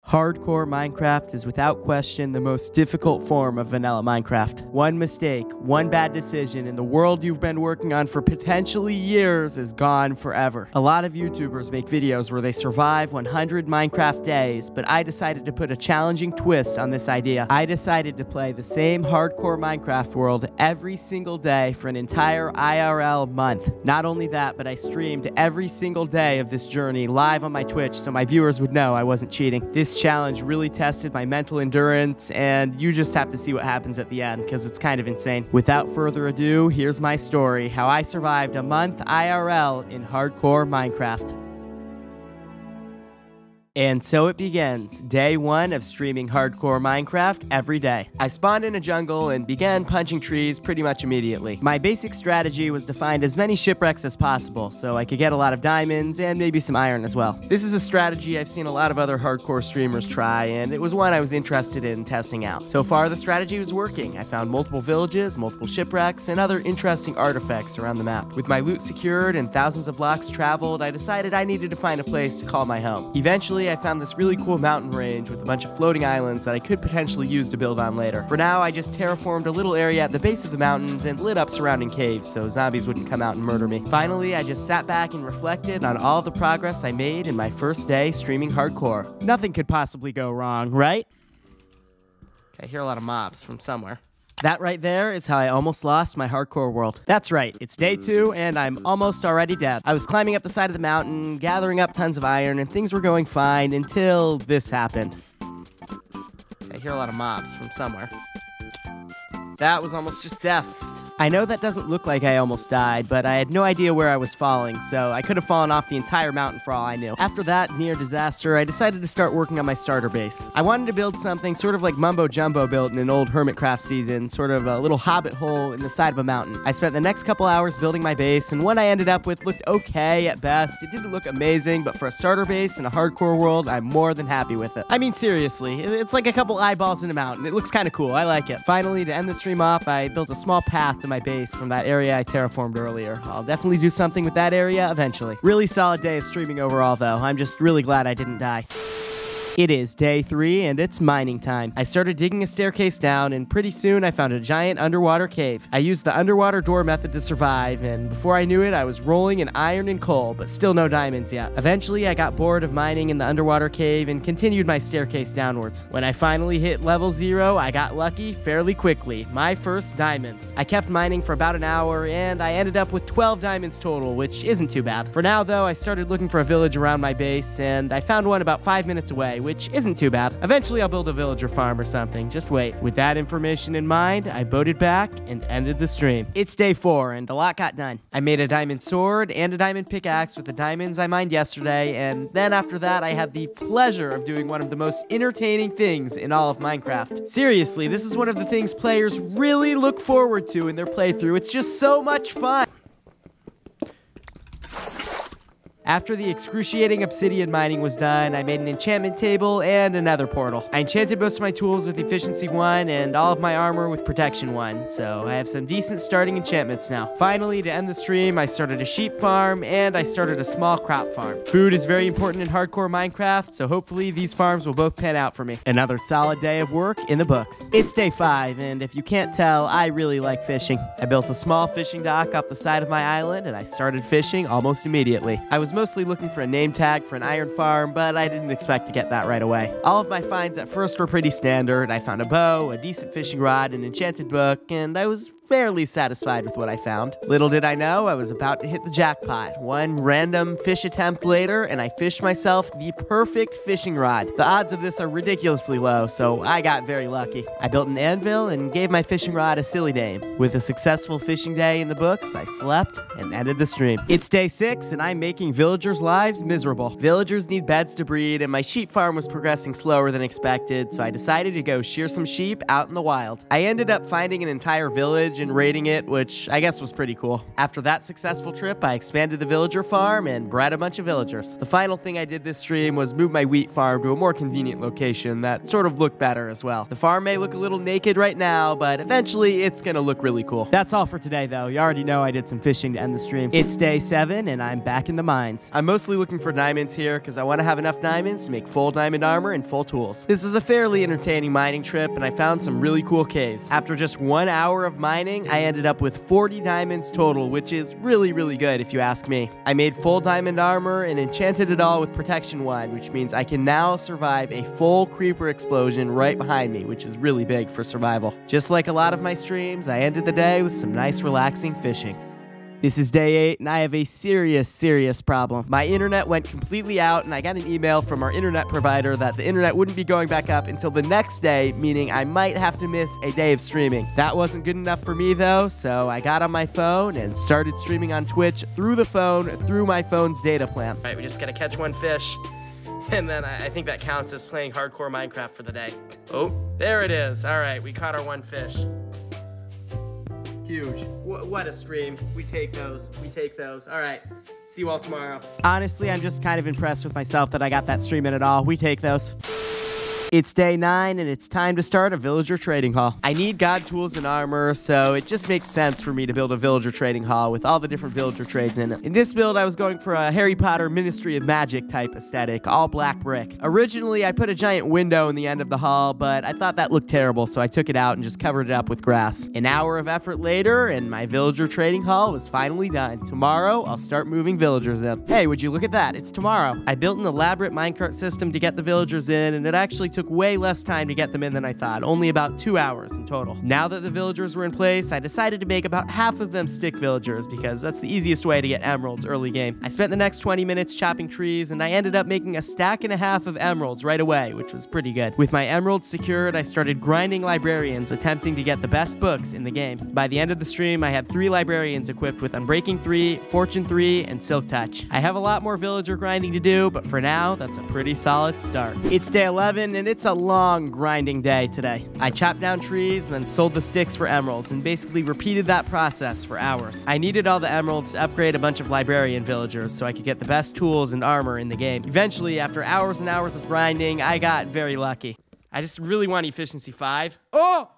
Hardcore Minecraft is without question the most difficult form of vanilla Minecraft. One mistake, one bad decision, and the world you've been working on for potentially years is gone forever. A lot of YouTubers make videos where they survive 100 Minecraft days, but I decided to put a challenging twist on this idea. I decided to play the same hardcore Minecraft world every single day for an entire IRL month. Not only that, but I streamed every single day of this journey live on my Twitch so my viewers would know I wasn't cheating. This challenge really tested my mental endurance, and you just have to see what happens at the end because it's kind of insane. Without further ado, here's my story, how I survived a month IRL in hardcore Minecraft. And so it begins, day one of streaming hardcore Minecraft every day. I spawned in a jungle and began punching trees pretty much immediately. My basic strategy was to find as many shipwrecks as possible, so I could get a lot of diamonds and maybe some iron as well. This is a strategy I've seen a lot of other hardcore streamers try, and it was one I was interested in testing out. So far, the strategy was working. I found multiple villages, multiple shipwrecks, and other interesting artifacts around the map. With my loot secured and thousands of blocks traveled, I decided I needed to find a place to call my home. Eventually, I found this really cool mountain range with a bunch of floating islands that I could potentially use to build on later. For now, I just terraformed a little area at the base of the mountains and lit up surrounding caves so zombies wouldn't come out and murder me. Finally, I just sat back and reflected on all the progress I made in my first day streaming hardcore. Nothing could possibly go wrong, right? I hear a lot of mobs from somewhere. That right there is how I almost lost my hardcore world. That's right, it's day 2, and I'm almost already dead. I was climbing up the side of the mountain, gathering up tons of iron, and things were going fine until this happened. I hear a lot of mobs from somewhere. That was almost just death. I know that doesn't look like I almost died, but I had no idea where I was falling, so I could have fallen off the entire mountain for all I knew. After that near disaster, I decided to start working on my starter base. I wanted to build something sort of like Mumbo Jumbo built in an old Hermitcraft season, sort of a little hobbit hole in the side of a mountain. I spent the next couple hours building my base, and what I ended up with looked okay at best. It didn't look amazing, but for a starter base in a hardcore world, I'm more than happy with it. I mean, seriously, it's like a couple eyeballs in a mountain. It looks kind of cool. I like it. Finally, to end the stream off, I built a small path to my base from that area I terraformed earlier. I'll definitely do something with that area eventually. Really solid day of streaming overall though. I'm just really glad I didn't die. It is day 3, and it's mining time. I started digging a staircase down, and pretty soon I found a giant underwater cave. I used the underwater door method to survive, and before I knew it, I was rolling in iron and coal, but still no diamonds yet. Eventually, I got bored of mining in the underwater cave and continued my staircase downwards. When I finally hit level 0, I got lucky fairly quickly. My first diamonds. I kept mining for about an hour, and I ended up with 12 diamonds total, which isn't too bad. For now, though, I started looking for a village around my base, and I found one about 5 minutes away, which isn't too bad. Eventually, I'll build a villager farm or something. Just wait. With that information in mind, I boated back and ended the stream. It's day 4, and a lot got done. I made a diamond sword and a diamond pickaxe with the diamonds I mined yesterday, and then after that, I had the pleasure of doing one of the most entertaining things in all of Minecraft. Seriously, this is one of the things players really look forward to in their playthrough. It's just so much fun. After the excruciating obsidian mining was done, I made an enchantment table and a nether portal. I enchanted most of my tools with efficiency 1 and all of my armor with protection 1, so I have some decent starting enchantments now. Finally, to end the stream, I started a sheep farm and I started a small crop farm. Food is very important in hardcore Minecraft, so hopefully these farms will both pan out for me. Another solid day of work in the books. It's day 5, and if you can't tell, I really like fishing. I built a small fishing dock off the side of my island and I started fishing almost immediately. I was mostly looking for a name tag for an iron farm, but I didn't expect to get that right away. All of my finds at first were pretty standard. I found a bow, a decent fishing rod, an enchanted book, and I was fairly satisfied with what I found. Little did I know, I was about to hit the jackpot. One random fish attempt later, and I fished myself the perfect fishing rod. The odds of this are ridiculously low, so I got very lucky. I built an anvil and gave my fishing rod a silly name. With a successful fishing day in the books, I slept and ended the stream. It's day 6, and I'm making villagers' lives miserable. Villagers need beds to breed, and my sheep farm was progressing slower than expected, so I decided to go shear some sheep out in the wild. I ended up finding an entire village and raiding it, which I guess was pretty cool. After that successful trip, I expanded the villager farm and bred a bunch of villagers. The final thing I did this stream was move my wheat farm to a more convenient location that sort of looked better as well. The farm may look a little naked right now, but eventually it's gonna look really cool. That's all for today though. You already know I did some fishing to end the stream. It's day 7 and I'm back in the mine. mines. I'm mostly looking for diamonds here because I want to have enough diamonds to make full diamond armor and full tools. This was a fairly entertaining mining trip, and I found some really cool caves. After just 1 hour of mining, I ended up with 40 diamonds total, which is really good if you ask me. I made full diamond armor and enchanted it all with protection 1, which means I can now survive a full creeper explosion right behind me, which is really big for survival. Just like a lot of my streams, I ended the day with some nice relaxing fishing. This is day 8, and I have a serious problem. My internet went completely out, and I got an email from our internet provider that the internet wouldn't be going back up until the next day, meaning I might have to miss a day of streaming. That wasn't good enough for me, though, so I got on my phone and started streaming on Twitch through the phone, through my phone's data plan. All right, we just gotta catch one fish, and then I think that counts as playing hardcore Minecraft for the day. Oh, there it is. All right, we caught our one fish. Huge. What a stream. We take those. All right. See you all tomorrow. Honestly, I'm just kind of impressed with myself that I got that stream in at all. We take those. It's day 9, and it's time to start a villager trading hall. I need god tools and armor, so it just makes sense for me to build a villager trading hall with all the different villager trades in it. In this build, I was going for a Harry Potter Ministry of Magic type aesthetic, all black brick. Originally, I put a giant window in the end of the hall, but I thought that looked terrible, so I took it out and just covered it up with grass. An hour of effort later, and my villager trading hall was finally done. Tomorrow, I'll start moving villagers in. Hey, would you look at that? It's tomorrow. I built an elaborate minecart system to get the villagers in, and it actually took way less time to get them in than I thought, only about 2 hours in total. Now that the villagers were in place, I decided to make about half of them stick villagers because that's the easiest way to get emeralds early game. I spent the next 20 minutes chopping trees, and I ended up making a stack and a half of emeralds right away, which was pretty good. With my emeralds secured, I started grinding librarians, attempting to get the best books in the game. By the end of the stream, I had 3 librarians equipped with Unbreaking 3, Fortune 3, and Silk Touch. I have a lot more villager grinding to do, but for now, that's a pretty solid start. It's day 11, and it's a long grinding day today. I chopped down trees and then sold the sticks for emeralds and basically repeated that process for hours. I needed all the emeralds to upgrade a bunch of librarian villagers so I could get the best tools and armor in the game. Eventually, after hours and hours of grinding, I got very lucky. I just really want efficiency 5. Oh!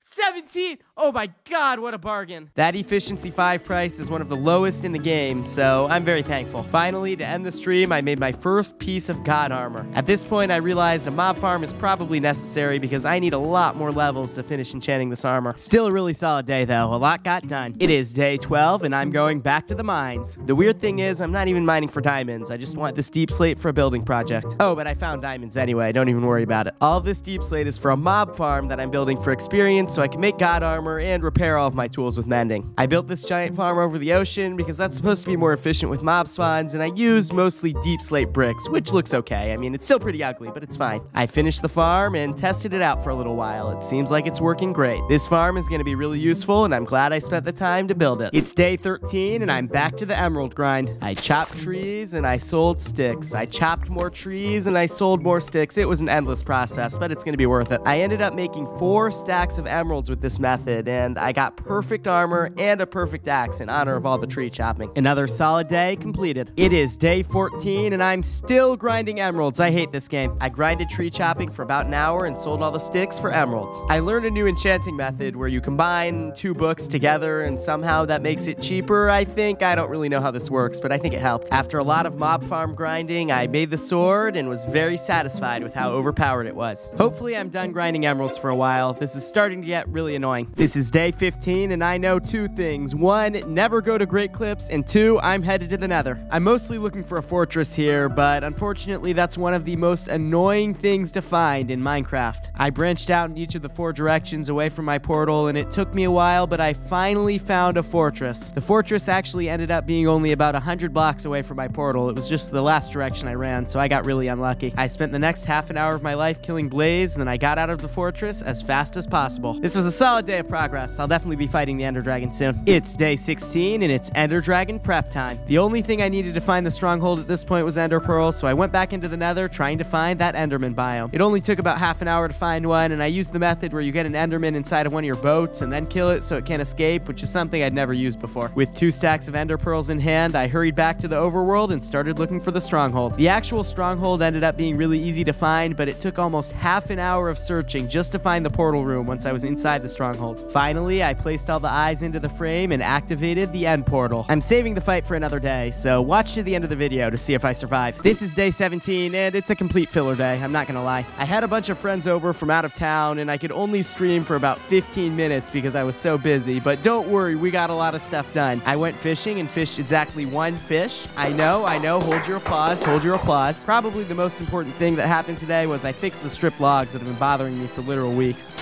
17! Oh my god, what a bargain. That efficiency 5 price is one of the lowest in the game, so I'm very thankful. Finally, to end the stream, I made my first piece of god armor. At this point, I realized a mob farm is probably necessary because I need a lot more levels to finish enchanting this armor. Still a really solid day though, a lot got done. It is day 12 and I'm going back to the mines. The weird thing is, I'm not even mining for diamonds, I just want this deep slate for a building project. Oh, but I found diamonds anyway, don't even worry about it. All of this deep slate is for a mob farm that I'm building for experience so I can make god armor and repair all of my tools with mending. I built this giant farm over the ocean because that's supposed to be more efficient with mob spawns, and I used mostly deep slate bricks, which looks okay. I mean, it's still pretty ugly, but it's fine. I finished the farm and tested it out for a little while. It seems like it's working great. This farm is going to be really useful, and I'm glad I spent the time to build it. It's day 13, and I'm back to the emerald grind. I chopped trees, and I sold sticks. I chopped more trees, and I sold more sticks. It was an endless process, but it's going to be worth it. I ended up making 4 stacks of emeralds with this method, and I got perfect armor and a perfect axe in honor of all the tree chopping. Another solid day completed. It is day 14, and I'm still grinding emeralds. I hate this game. I grinded tree chopping for about an hour and sold all the sticks for emeralds. I learned a new enchanting method where you combine 2 books together, and somehow that makes it cheaper, I think. I don't really know how this works, but I think it helped. After a lot of mob farm grinding, I made the sword and was very satisfied with how overpowered it was. Hopefully, I'm done grinding emeralds for a while. This is starting to get really annoying. This is day 15, and I know 2 things. 1, never go to Great Clips, and 2, I'm headed to the Nether. I'm mostly looking for a fortress here, but unfortunately, that's one of the most annoying things to find in Minecraft. I branched out in each of the 4 directions away from my portal, and it took me a while, but I finally found a fortress. The fortress actually ended up being only about 100 blocks away from my portal. It was just the last direction I ran, so I got really unlucky. I spent the next half an hour of my life killing Blaze, and then I got out of the fortress as fast as possible. This was a solid day of progress. I'll definitely be fighting the Ender Dragon soon. It's day 16, and it's Ender Dragon prep time. The only thing I needed to find the stronghold at this point was Ender Pearl, so I went back into the Nether trying to find that Enderman biome. It only took about half an hour to find one, and I used the method where you get an Enderman inside of one of your boats and then kill it so it can't escape, which is something I'd never used before. With 2 stacks of Ender Pearls in hand, I hurried back to the overworld and started looking for the stronghold. The actual stronghold ended up being really easy to find, but it took almost half an hour of searching just to find the portal room once I was inside the stronghold. Finally, I placed all the eyes into the frame and activated the end portal. I'm saving the fight for another day, so watch to the end of the video to see if I survive. This is day 17, and it's a complete filler day, I'm not gonna lie. I had a bunch of friends over from out of town, and I could only stream for about 15 minutes because I was so busy, but don't worry, we got a lot of stuff done. I went fishing and fished exactly one fish. I know, hold your applause, hold your applause. Probably the most important thing that happened today was I fixed the strip logs that have been bothering me for literal weeks.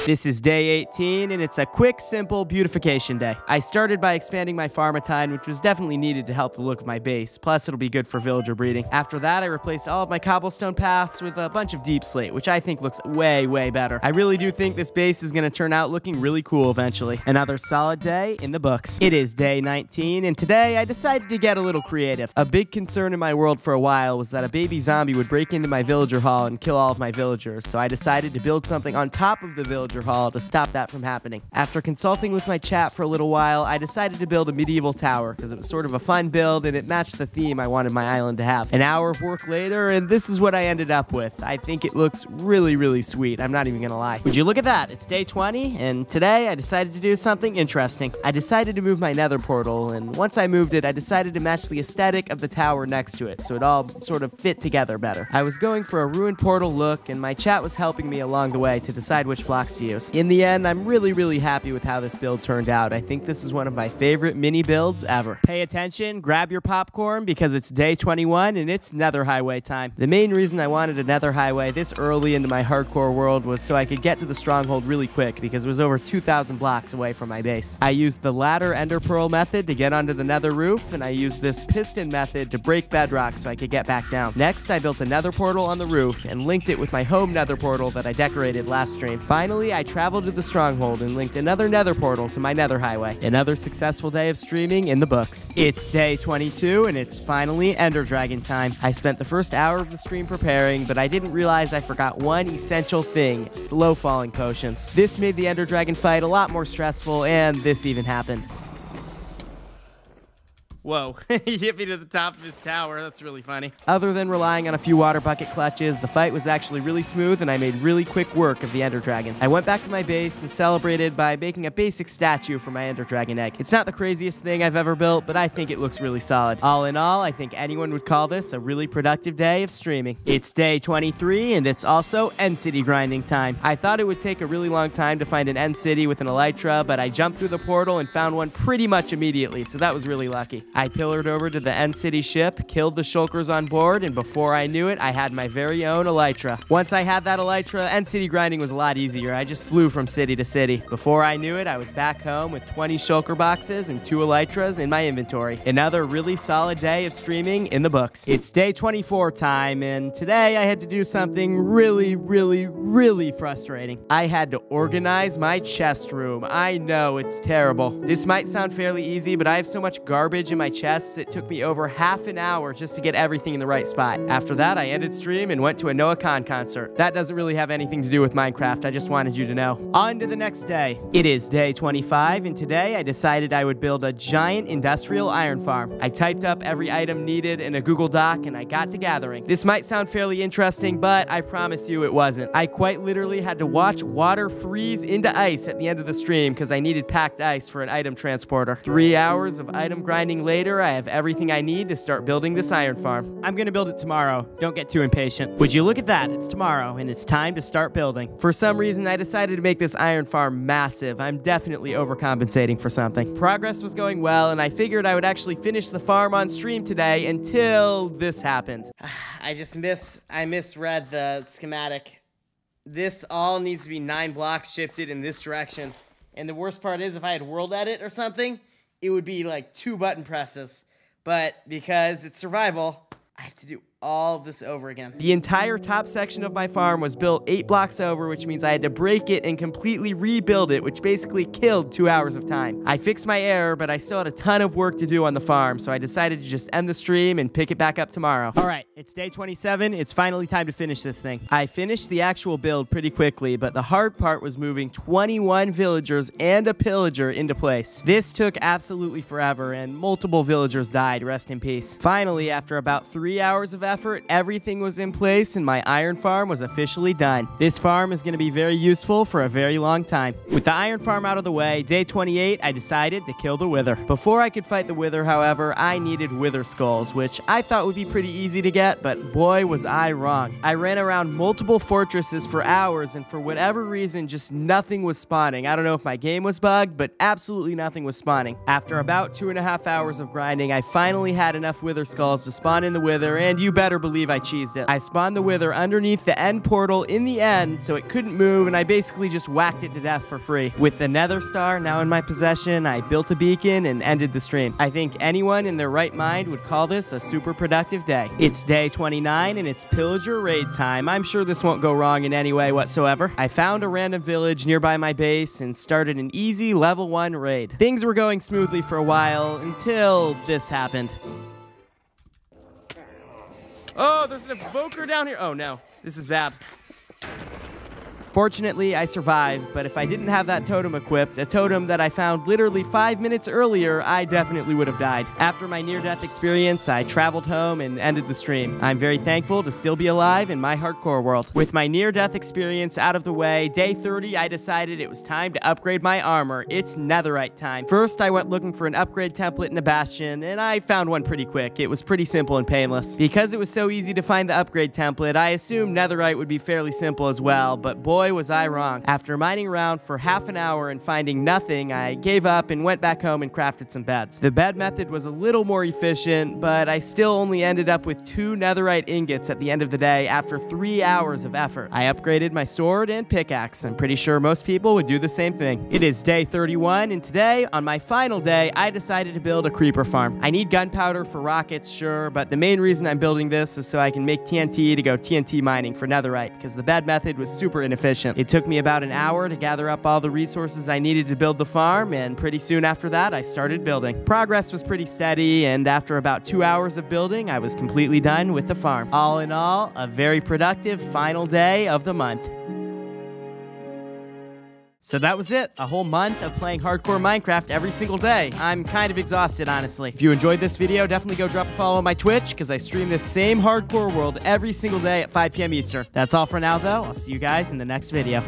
This is day 18, and it's a quick, simple beautification day. I started by expanding my farm a ton, which was definitely needed to help the look of my base. Plus, it'll be good for villager breeding. After that, I replaced all of my cobblestone paths with a bunch of deep slate, which I think looks way, way better. I really do think this base is gonna turn out looking really cool eventually. Another solid day in the books. It is day 19, and today I decided to get a little creative. A big concern in my world for a while was that a baby zombie would break into my villager hall and kill all of my villagers, so I decided to build something on top of the villager hall to stop that from happening. After consulting with my chat for a little while, I decided to build a medieval tower because it was sort of a fun build and it matched the theme I wanted my island to have. An hour of work later, and this is what I ended up with. I think it looks really, really sweet. I'm not even gonna lie. Would you look at that? It's day 20, and today I decided to do something interesting. I decided to move my nether portal, and once I moved it, I decided to match the aesthetic of the tower next to it, so it all sort of fit together better. I was going for a ruined portal look, and my chat was helping me along the way to decide which blocks to use. In the end, I'm really, really happy with how this build turned out. I think this is one of my favorite mini builds ever. Pay attention, grab your popcorn, because it's day 21 and it's nether highway time. The main reason I wanted a nether highway this early into my hardcore world was so I could get to the stronghold really quick, because it was over 2,000 blocks away from my base. I used the ladder ender pearl method to get onto the nether roof, and I used this piston method to break bedrock so I could get back down. Next, I built a nether portal on the roof and linked it with my home nether portal that I decorated last stream. Finally, I traveled to the stronghold and linked another nether portal to my nether highway. Another successful day of streaming in the books. It's day 22, and it's finally Ender Dragon time. I spent the first hour of the stream preparing, but I didn't realize I forgot one essential thing: slow falling potions. This made the Ender Dragon fight a lot more stressful, and this even happened. Whoa, he hit me to the top of his tower. That's really funny. Other than relying on a few water bucket clutches, the fight was actually really smooth, and I made really quick work of the Ender Dragon. I went back to my base and celebrated by making a basic statue for my Ender Dragon egg. It's not the craziest thing I've ever built, but I think it looks really solid. All in all, I think anyone would call this a really productive day of streaming. It's day 23, and it's also End City grinding time. I thought it would take a really long time to find an End City with an Elytra, but I jumped through the portal and found one pretty much immediately, so that was really lucky. I pillared over to the End City ship, killed the shulkers on board, and before I knew it, I had my very own Elytra. Once I had that Elytra, End City grinding was a lot easier. I just flew from city to city. Before I knew it, I was back home with 20 shulker boxes and 2 Elytras in my inventory. Another really solid day of streaming in the books. It's day 24 time, and today I had to do something really, really, really frustrating. I had to organize my chest room. I know, it's terrible. This might sound fairly easy, but I have so much garbage in my chest, it took me over half an hour just to get everything in the right spot. After that, I ended stream and went to a Noah Khan concert. That doesn't really have anything to do with Minecraft, I just wanted you to know. On to the next day. It is day 25, and today I decided I would build a giant industrial iron farm. I typed up every item needed in a Google Doc, and I got to gathering. This might sound fairly interesting, but I promise you it wasn't. I quite literally had to watch water freeze into ice at the end of the stream because I needed packed ice for an item transporter. 3 hours of item grinding later, I have everything I need to start building this iron farm. I'm gonna build it tomorrow. Don't get too impatient. Would you look at that? It's tomorrow, and it's time to start building. For some reason, I decided to make this iron farm massive. I'm definitely overcompensating for something. Progress was going well, and I figured I would actually finish the farm on stream today until this happened. I misread the schematic. This all needs to be 9 blocks shifted in this direction. And the worst part is, if I had world edit or something, it would be like 2 button presses. But because it's survival, I have to do all of this over again. The entire top section of my farm was built 8 blocks over, which means I had to break it and completely rebuild it, which basically killed 2 hours of time. I fixed my error, but I still had a ton of work to do on the farm, so I decided to just end the stream and pick it back up tomorrow. All right, it's day 27. It's finally time to finish this thing. I finished the actual build pretty quickly, but the hard part was moving 21 villagers and a pillager into place. This took absolutely forever, and multiple villagers died, rest in peace. Finally, after about 3 hours of effort, everything was in place, and my iron farm was officially done. This farm is going to be very useful for a very long time. With the iron farm out of the way, day 28, I decided to kill the wither. Before I could fight the wither, however, I needed wither skulls, which I thought would be pretty easy to get, but boy was I wrong. I ran around multiple fortresses for hours, and for whatever reason, just nothing was spawning. I don't know if my game was bugged, but absolutely nothing was spawning. After about 2.5 hours of grinding, I finally had enough wither skulls to spawn in the wither, and you better believe I cheesed it. I spawned the wither underneath the end portal in the end, so it couldn't move, and I basically just whacked it to death for free. With the nether star now in my possession, I built a beacon and ended the stream. I think anyone in their right mind would call this a super productive day. It's day 29, and it's pillager raid time. I'm sure this won't go wrong in any way whatsoever. I found a random village nearby my base and started an easy level 1 raid. Things were going smoothly for a while until this happened. Oh, there's an evoker down here. Oh no, this is bad. Fortunately, I survived, but if I didn't have that totem equipped, a totem that I found literally 5 minutes earlier, I definitely would have died. After my near-death experience, I traveled home and ended the stream. I'm very thankful to still be alive in my hardcore world. With my near-death experience out of the way, day 30, I decided it was time to upgrade my armor. It's netherite time. First, I went looking for an upgrade template in a bastion, and I found one pretty quick. It was pretty simple and painless. Because it was so easy to find the upgrade template, I assumed netherite would be fairly simple as well, but boy was I wrong. After mining around for half an hour and finding nothing, I gave up and went back home and crafted some beds. The bed method was a little more efficient, but I still only ended up with 2 netherite ingots at the end of the day after 3 hours of effort. I upgraded my sword and pickaxe. I'm pretty sure most people would do the same thing. It is day 31, and today, on my final day, I decided to build a creeper farm. I need gunpowder for rockets, sure, but the main reason I'm building this is so I can make TNT to go TNT mining for netherite, because the bed method was super inefficient. It took me about an hour to gather up all the resources I needed to build the farm, and pretty soon after that, I started building. Progress was pretty steady, and after about 2 hours of building, I was completely done with the farm. All in all, a very productive final day of the month. So that was it, a whole month of playing hardcore Minecraft every single day. I'm kind of exhausted, honestly. If you enjoyed this video, definitely go drop a follow on my Twitch, because I stream this same hardcore world every single day at 5 p.m. Eastern. That's all for now, though. I'll see you guys in the next video.